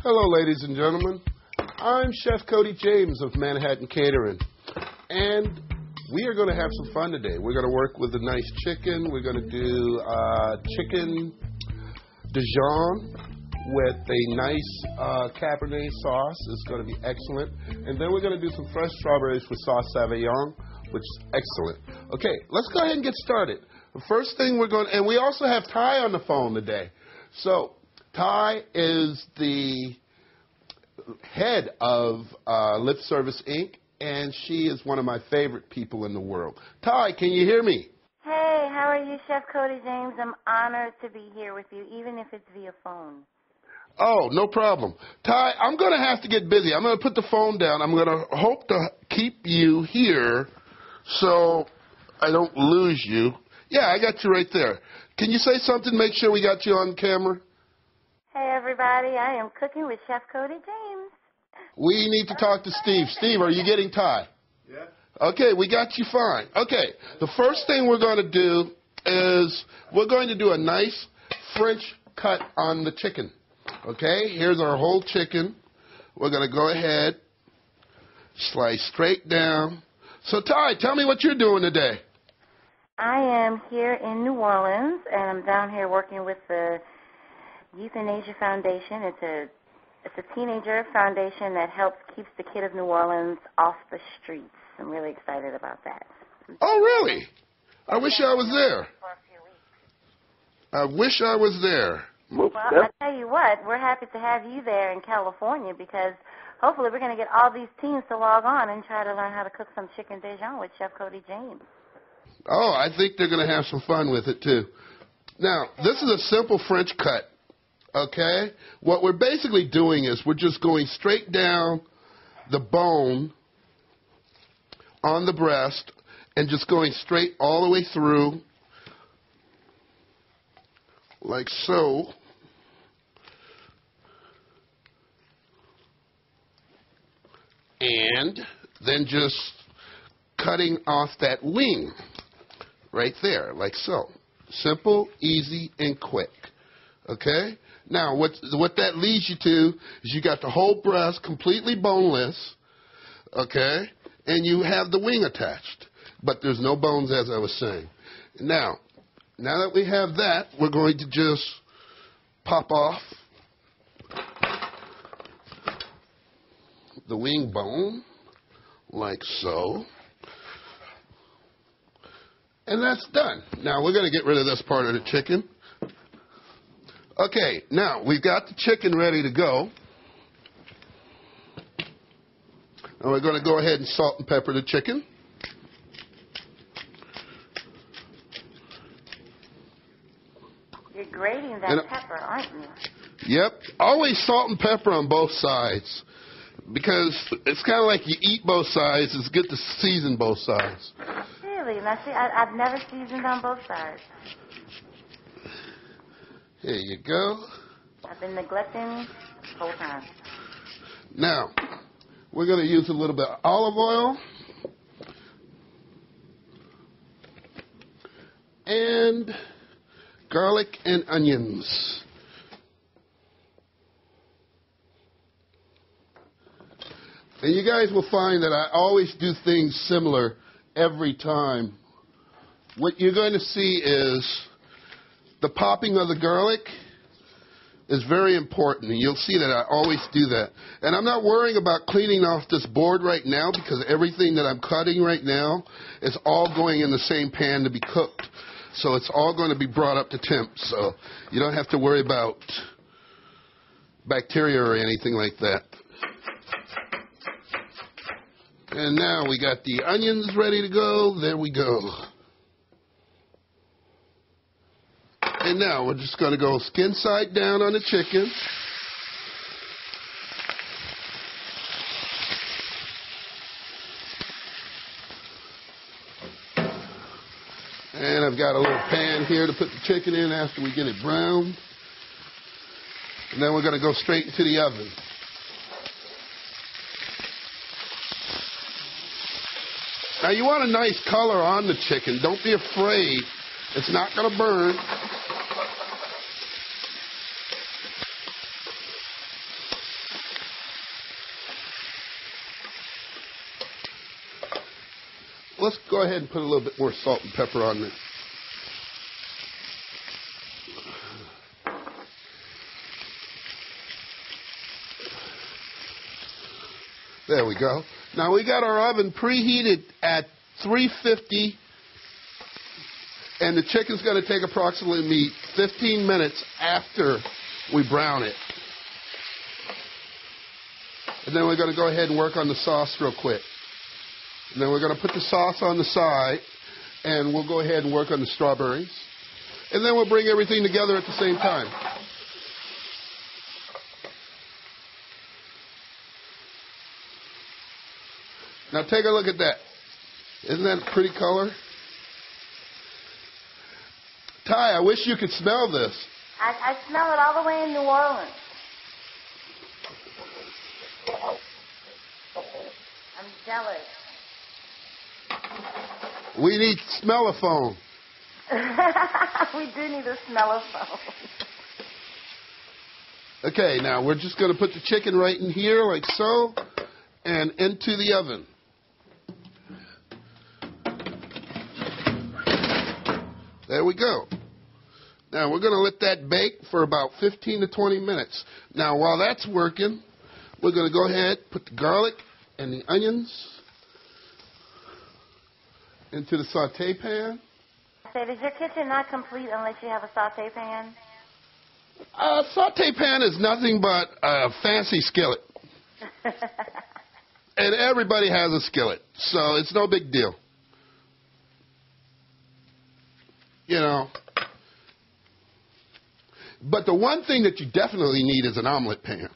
Hello, ladies and gentlemen. I'm Chef Cody James of Manhattan Catering, and we are going to have some fun today. We're going to work with a nice chicken. We're going to do chicken Dijon with a nice Cabernet sauce. It's going to be excellent. And then we're going to do some fresh strawberries with sauce Savignon, which is excellent. Okay, let's go ahead and get started. The first thing we're going to, and we also have Ty on the phone today. So Ty is the head of Lip Service Inc., and she is one of my favorite people in the world. Ty, can you hear me? Hey, how are you, Chef Cody James? I'm honored to be here with you, even if it's via phone. Oh, no problem. Ty, I'm going to have to get busy. I'm going to put the phone down. I'm going to hope to keep you here so I don't lose you. Yeah, I got you right there. Can you say something, make sure we got you on camera? Hey, everybody. I am cooking with Chef Cody James. We need to talk to Steve. Steve, are you getting Ty? Yeah. Okay, we got you fine. Okay, the first thing we're going to do is we're going to do a nice French cut on the chicken. Okay, here's our whole chicken. We're going to go ahead, slice straight down. So, Ty, tell me what you're doing today. I am here in New Orleans, and I'm down here working with the Euthanasia Foundation. It's a teenager foundation that helps keeps the kid of New Orleans off the streets. I'm really excited about that. Oh, really? I wish I was there. I wish I was there. Well, I tell you what, we're happy to have you there in California because hopefully we're going to get all these teens to log on and try to learn how to cook some chicken Dijon with Chef Cody James. Oh, I think they're going to have some fun with it, too. Now, this is a simple French cut, okay? What we're basically doing is we're just going straight down the bone on the breast and just going straight all the way through like so. And then just cutting off that wing right there, like so. Simple, easy, and quick. Okay? Now, what that leads you to is you got the whole breast completely boneless, okay? And you have the wing attached. But there's no bones, as I was saying. Now that we have that, we're going to just pop off the wing bone, like so. And that's done. Now we're going to get rid of this part of the chicken. Okay, now we've got the chicken ready to go. And we're going to go ahead and salt and pepper the chicken. You're grating that pepper, aren't you? Yep. Always salt and pepper on both sides. Because it's kind of like you eat both sides. It's good to season both sides. Really? Now, see, I've never seasoned on both sides. Here you go. I've been neglecting the whole time. Now, we're going to use a little bit of olive oil. And garlic and onions. And you guys will find that I always do things similar every time. What you're going to see is the popping of the garlic is very important. And you'll see that I always do that. And I'm not worrying about cleaning off this board right now because everything that I'm cutting right now is all going in the same pan to be cooked. So it's all going to be brought up to temp. So you don't have to worry about bacteria or anything like that. And now we got the onions ready to go. There we go. And now we're just going to go skin side down on the chicken. And I've got a little pan here to put the chicken in after we get it browned. And then we're going to go straight into the oven. Now, you want a nice color on the chicken. Don't be afraid. It's not going to burn. let's go ahead and put a little bit more salt and pepper on this. There we go. Now we got our oven preheated at 350, and the chicken's going to take approximately 15 minutes after we brown it. And then we're going to go ahead and work on the sauce real quick. And then we're going to put the sauce on the side, and we'll go ahead and work on the strawberries. And then we'll bring everything together at the same time. Now take a look at that. Isn't that a pretty color? Ty, I wish you could smell this. I smell it all the way in New Orleans. I'm jealous. We need smellophone. We do need a smellophone. Okay, now we're just going to put the chicken right in here like so and into the oven. There we go. Now we're going to let that bake for about 15 to 20 minutes. Now while that's working, we're going to go ahead, put the garlic and the onions into the saute pan. Say, is your kitchen not complete unless you have a saute pan? Saute pan is nothing but a fancy skillet. And everybody has a skillet, so it's no big deal. You know. But the one thing that you definitely need is an omelet pan.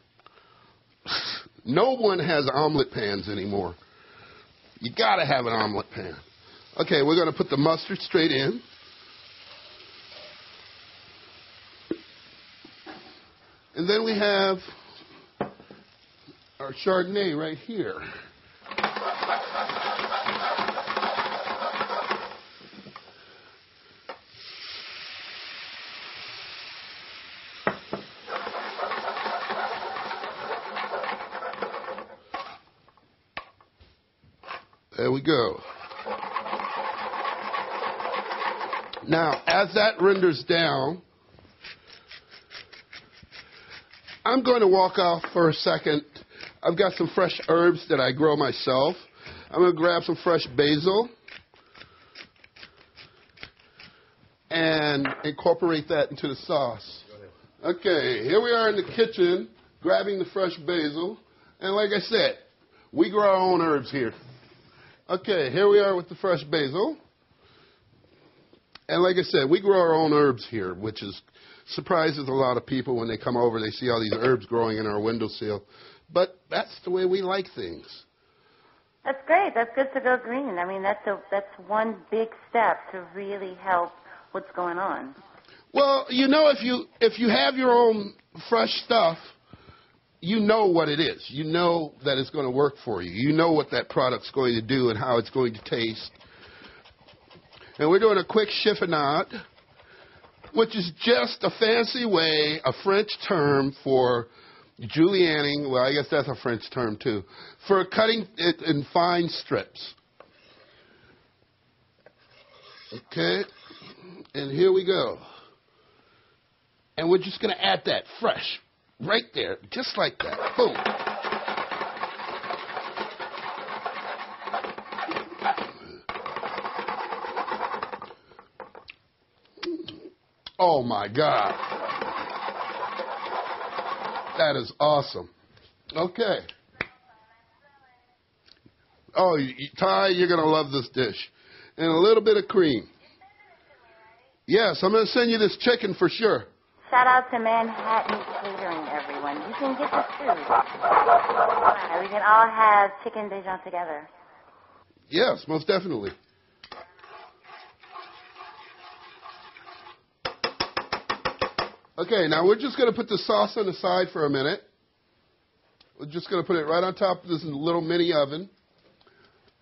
No one has omelet pans anymore. You got to have an omelet pan. Okay, we're going to put the mustard straight in. And then we have our Chardonnay right here. There we go. Now, as that renders down, I'm going to walk off for a second. I've got some fresh herbs that I grow myself. I'm going to grab some fresh basil and incorporate that into the sauce. Okay, here we are in the kitchen grabbing the fresh basil. And like I said, we grow our own herbs here. Okay, here we are with the fresh basil. And like I said, we grow our own herbs here, which surprises a lot of people when they come over. They see all these herbs growing in our windowsill. But that's the way we like things. That's great. That's good to go green. I mean, that's one big step to really help what's going on. Well, you know, if you have your own fresh stuff, you know what it is. You know that it's going to work for you. You know what that product's going to do and how it's going to taste. And we're doing a quick chiffonade, which is just a fancy way, a French term for julienning. Well, I guess that's a French term, too, for cutting it in fine strips. Okay, and here we go. And we're just going to add that fresh, right there, just like that. Boom. Oh, my God. That is awesome. Okay. Oh, Ty, you're going to love this dish. And a little bit of cream. Yes, I'm going to send you this chicken for sure. Shout out to Manhattan Catering, everyone. You can get this too. We can all have chicken Dijon together. Yes, most definitely. Okay, now we're just going to put the sauce on the side for a minute. We're just going to put it right on top of this little mini oven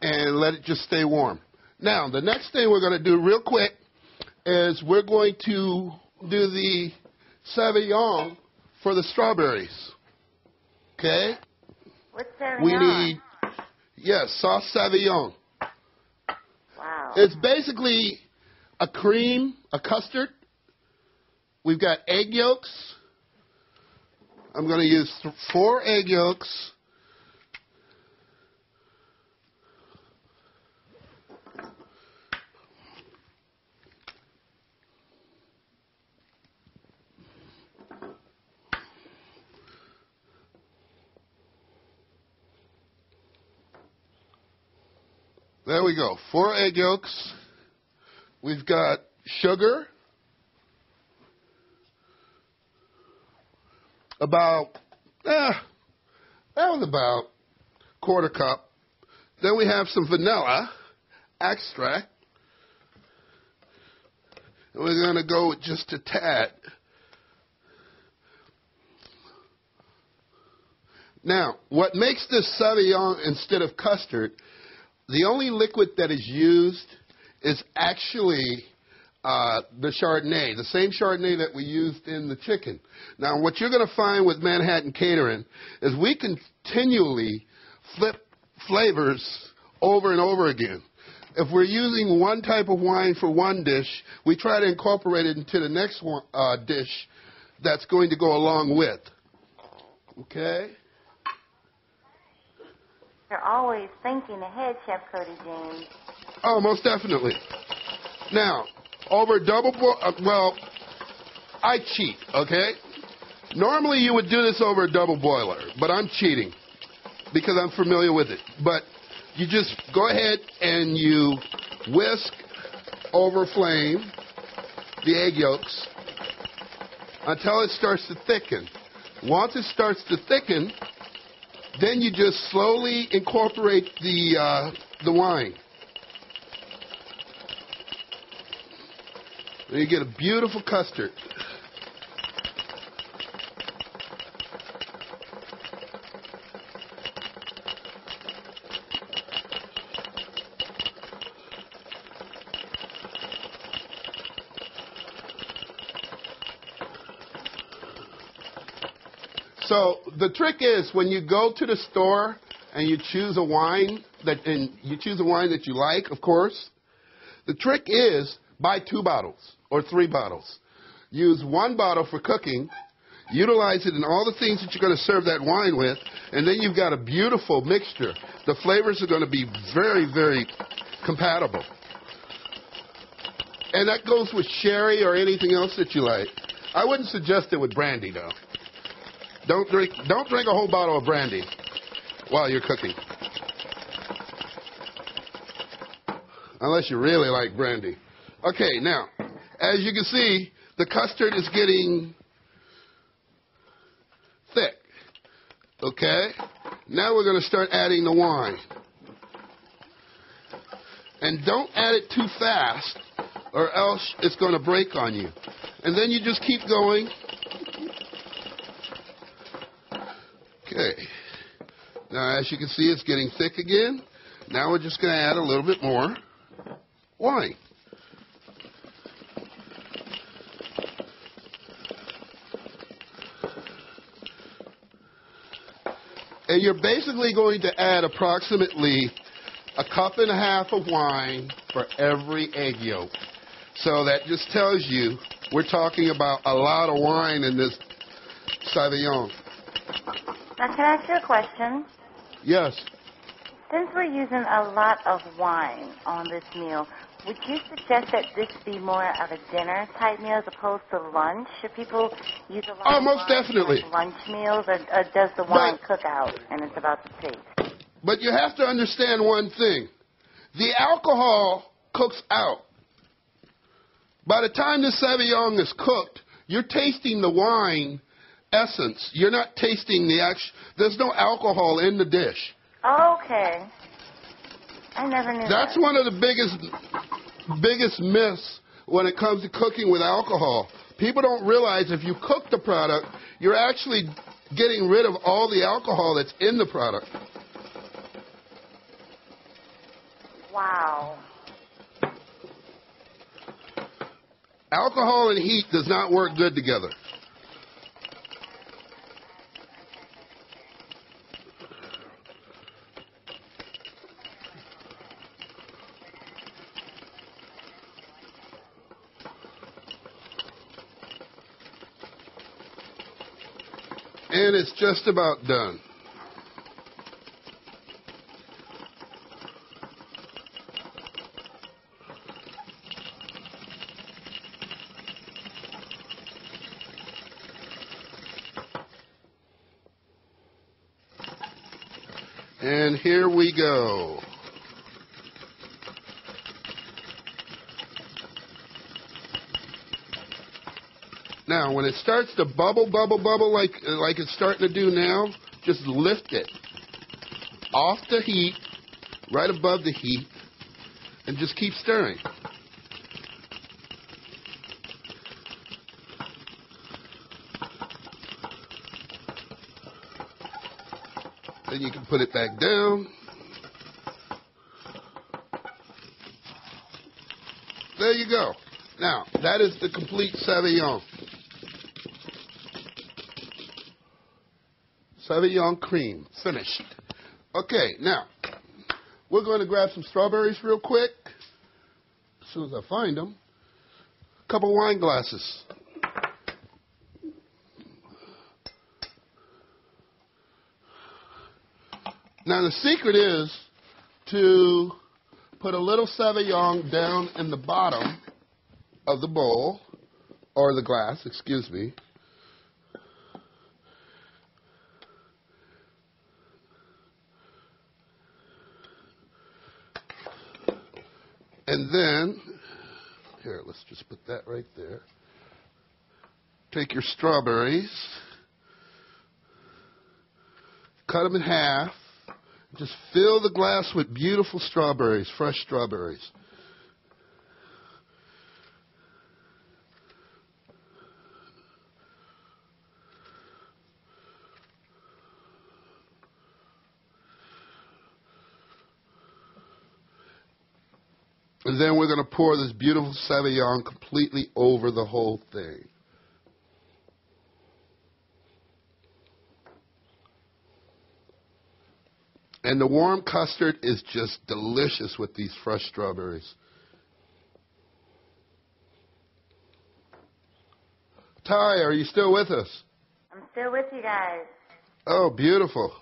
and let it just stay warm. Now, the next thing we're going to do real quick is we're going to do the Sauvignon for the strawberries. Okay? What's Sauvignon? We need, yes, sauce Sauvignon. It's basically a cream, a custard. We've got egg yolks. I'm going to use 4 egg yolks. There we go. 4 egg yolks. We've got sugar. About, that was about 1/4 cup. Then we have some vanilla extract. And we're going to go with just a tad. Now, what makes this Sauvignon instead of custard, the only liquid that is used is actually the Chardonnay, the same Chardonnay that we used in the chicken. Now, what you're going to find with Manhattan Catering is we continually flip flavors over and over again. If we're using one type of wine for one dish, we try to incorporate it into the next one, dish that's going to go along with. Okay? You're always thinking ahead, Chef Cody James. Oh, most definitely. Now, over double boil, well, I cheat, okay? Normally you would do this over a double boiler, but I'm cheating because I'm familiar with it. But you just go ahead and you whisk over flame the egg yolks until it starts to thicken. Once it starts to thicken, then you just slowly incorporate the wine. And you get a beautiful custard. So the trick is when you go to the store and you choose a wine that you like, of course. The trick is buy 2 bottles or 3 bottles. Use 1 bottle for cooking. Utilize it in all the things that you're going to serve that wine with, and then you've got a beautiful mixture. The flavors are going to be very, very compatible. And that goes with sherry or anything else that you like. I wouldn't suggest it with brandy, though. Don't drink a whole bottle of brandy while you're cooking. Unless you really like brandy. Okay, now, as you can see, the custard is getting thick. Okay? Now we're going to start adding the wine. And don't add it too fast, or else it's going to break on you. And then you just keep going. Okay. Now, as you can see, it's getting thick again. Now we're just going to add a little bit more wine. And you're basically going to add approximately 1.5 cups of wine for every egg yolk. So that just tells you we're talking about a lot of wine in this Sauvignon. Now, can I ask you a question? Yes. Since we're using a lot of wine on this meal, would you suggest that this be more of a dinner-type meal as opposed to lunch? Should people use a lot of most wine definitely. for lunch meals, or does the wine cook out and it's about the taste? But you have to understand one thing. The alcohol cooks out. By the time the Sauvignon is cooked, you're tasting the wine essence. You're not tasting the actual. There's no alcohol in the dish. Okay. I never knew that. That's one of the biggest myths when it comes to cooking with alcohol. People don't realize if you cook the product, you're actually getting rid of all the alcohol that's in the product. Wow. Alcohol and heat does not work good together. And it's just about done. And here we go. Now, when it starts to bubble like it's starting to do now, just lift it off the heat, right above the heat, and just keep stirring. Then you can put it back down. There you go. Now, that is the complete Sauvignon. Sauvignon cream, finished. Okay, now, we're going to grab some strawberries real quick. As soon as I find them. A couple wine glasses. Now, the secret is to put a little Sauvignon down in the bottom of the bowl, or the glass, excuse me. And then, here, let's just put that right there. Take your strawberries, cut them in half, just fill the glass with beautiful strawberries, fresh strawberries. And then we're going to pour this beautiful Sauvignon completely over the whole thing. And the warm custard is just delicious with these fresh strawberries. Ty, are you still with us? I'm still with you guys. Oh, beautiful.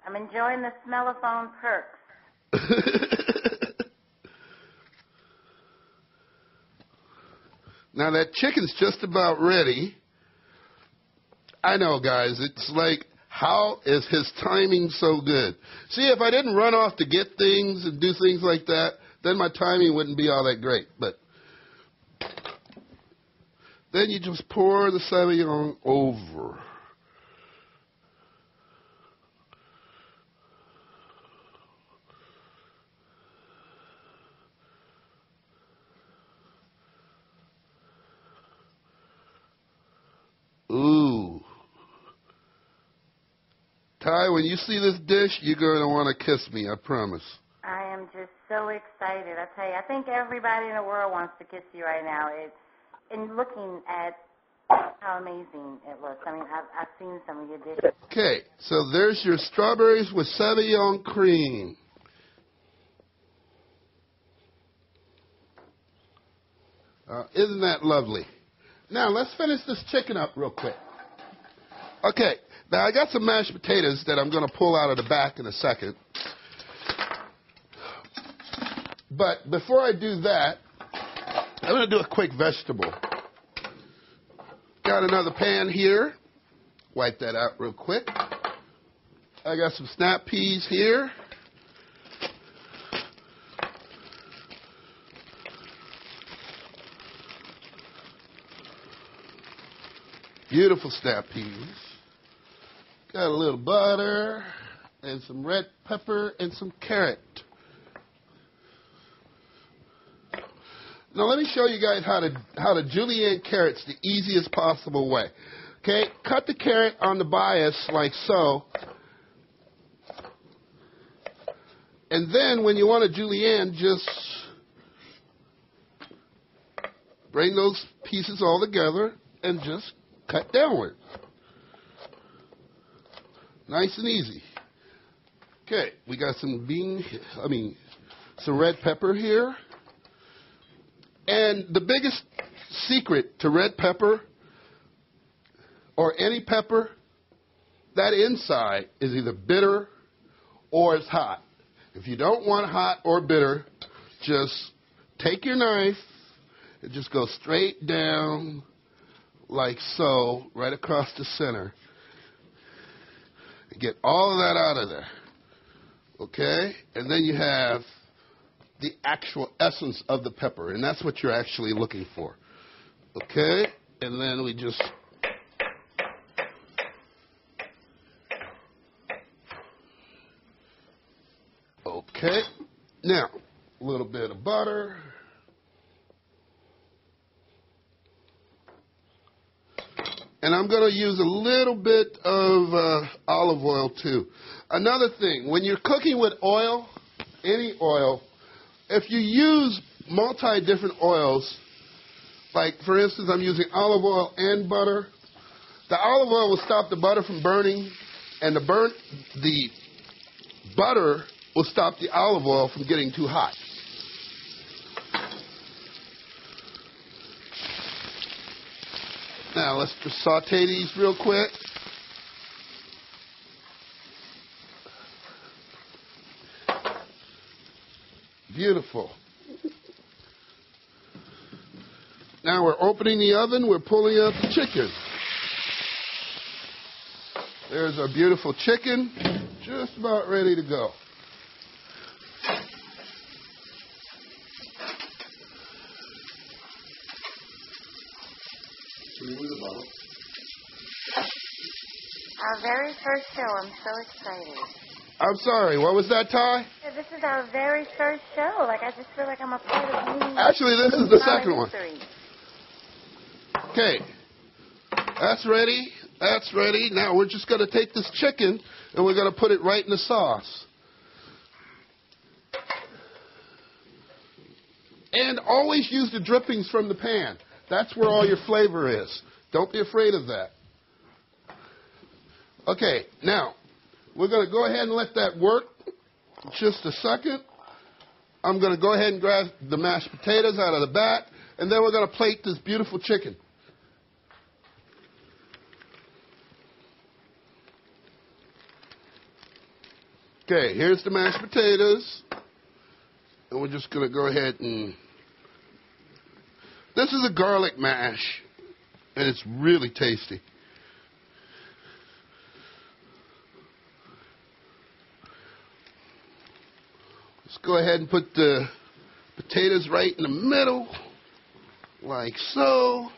I'm enjoying the smellophone perks. Now, that chicken's just about ready. I know, guys. It's like, how is his timing so good? See, if I didn't run off to get things and do things like that, then my timing wouldn't be all that great. But then you just pour the Sauvignon over. Ooh. Ty, when you see this dish, you're going to want to kiss me, I promise. I am just so excited. I tell you, I think everybody in the world wants to kiss you right now. And looking at how amazing it looks. I mean, I've seen some of your dishes. Okay, so there's your strawberries with Sauvignon cream. Isn't that lovely? Now, let's finish this chicken up real quick. Okay, now I got some mashed potatoes that I'm going to pull out of the back in a second. But before I do that, I'm going to do a quick vegetable. Got another pan here. Wipe that out real quick. I got some snap peas here. Beautiful snap peas. Got a little butter and some red pepper and some carrot. Now let me show you guys how to julienne carrots the easiest possible way. Okay, cut the carrot on the bias like so. And then when you want to julienne, just bring those pieces all together and just cut downward. Nice and easy. Okay, we got some some red pepper here. And the biggest secret to red pepper, or any pepper, that inside is either bitter or it's hot. If you don't want hot or bitter, just take your knife and just go straight down like so, right across the center. And get all of that out of there. Okay? And then you have the actual essence of the pepper, and that's what you're actually looking for. Okay? And then we just... Okay, now, a little bit of butter. And I'm going to use a little bit of olive oil, too. Another thing, when you're cooking with oil, any oil, if you use multi-different oils, like, for instance, I'm using olive oil and butter, the olive oil will stop the butter from burning, and the butter will stop the olive oil from getting too hot. Now, let's just saute these real quick. Beautiful. Now we're opening the oven. We're pulling out the chicken. There's our beautiful chicken, just about ready to go. Our very first show. I'm so excited. I'm sorry, what was that, Ty? Yeah, this is our very first show. Like, I just feel like I'm a part of new... Actually, this is the second one. History. Okay, that's ready. That's ready. Now we're just going to take this chicken and we're going to put it right in the sauce. And always use the drippings from the pan. That's where all your flavor is. Don't be afraid of that. Okay, now, we're going to go ahead and let that work just a second. I'm going to go ahead and grab the mashed potatoes out of the back, and then we're going to plate this beautiful chicken. Okay, here's the mashed potatoes. And we're just going to go ahead and... This is a garlic mash, and it's really tasty. Let's go ahead and put the potatoes right in the middle, like so.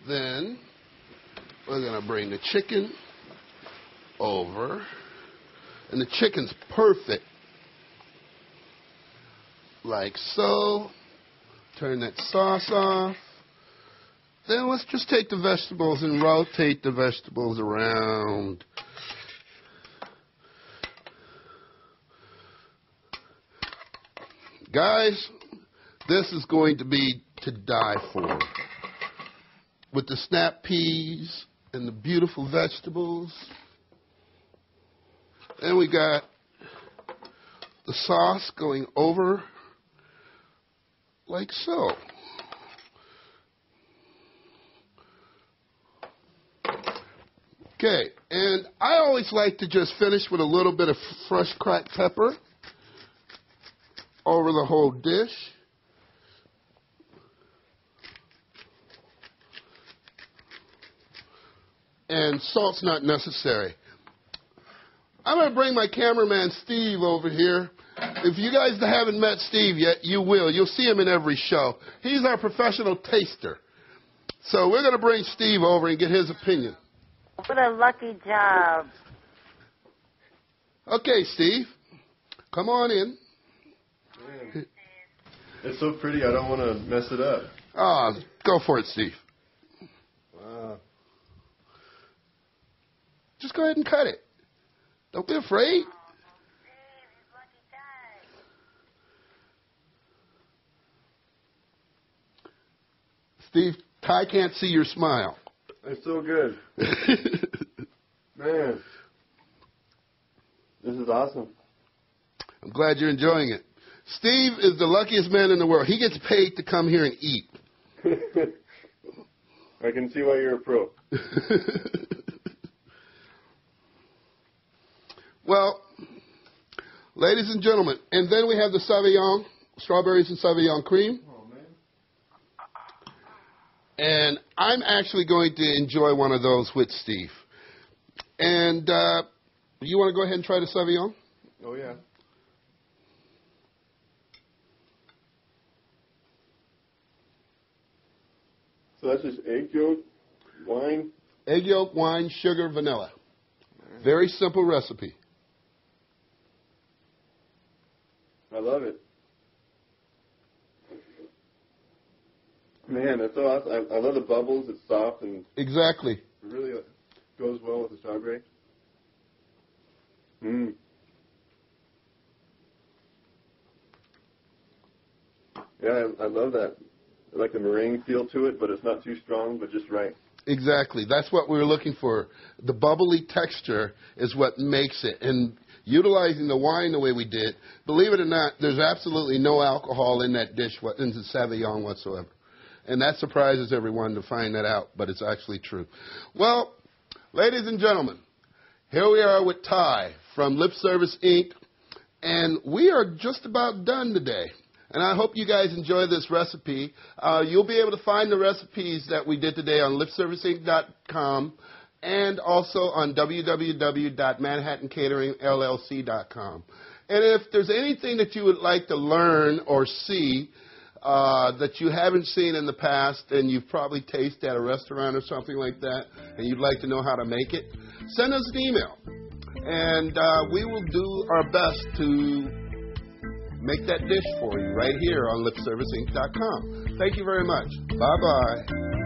Then we're going to bring the chicken over, and the chicken's perfect. Like so. Turn that sauce off. Then let's just take the vegetables and rotate the vegetables around. Guys, this is going to be to die for. With the snap peas and the beautiful vegetables. And we got the sauce going over like so. Okay, and I always like to just finish with a little bit of fresh cracked pepper over the whole dish. And salt's not necessary. I'm going to bring my cameraman Steve over here. If you guys haven't met Steve yet, you will. You'll see him in every show. He's our professional taster. So we're going to bring Steve over and get his opinion. What a lucky job. Okay, Steve. Come on in. Man, it's so pretty, I don't want to mess it up. Ah, go for it, Steve. Wow. Just go ahead and cut it. Don't be afraid. Steve, Ty can't see your smile. It's so good. Man. This is awesome. I'm glad you're enjoying it. Steve is the luckiest man in the world. He gets paid to come here and eat. I can see why you're a pro. Well, ladies and gentlemen, and then we have the Sauvignon, strawberries and Sauvignon cream. Oh, man. And I'm actually going to enjoy one of those with Steve. And you want to go ahead and try the Sauvignon? Oh, yeah. So that's just egg yolk, wine? Egg yolk, wine, sugar, vanilla. Very simple recipe. I love it. Man, that's so awesome. I love the bubbles. It's soft and Exactly. it really goes well with the strawberry. Mmm. Yeah, I love that. I like the meringue feel to it, but it's not too strong, but just right. Exactly. That's what we were looking for. The bubbly texture is what makes it. And utilizing the wine the way we did, believe it or not, there's absolutely no alcohol in that dish, in the Sauvignon whatsoever. And that surprises everyone to find that out, but it's actually true. Well, ladies and gentlemen, here we are with Ty from Lip Service Inc., and we are just about done today. And I hope you guys enjoy this recipe. You'll be able to find the recipes that we did today on lipserviceinc.com and also on www.manhattancateringllc.com. And if there's anything that you would like to learn or see that you haven't seen in the past and you've probably tasted at a restaurant or something like that, and you'd like to know how to make it, send us an email. And we will do our best to make that dish for you right here on lipserviceinc.com. Thank you very much. Bye-bye.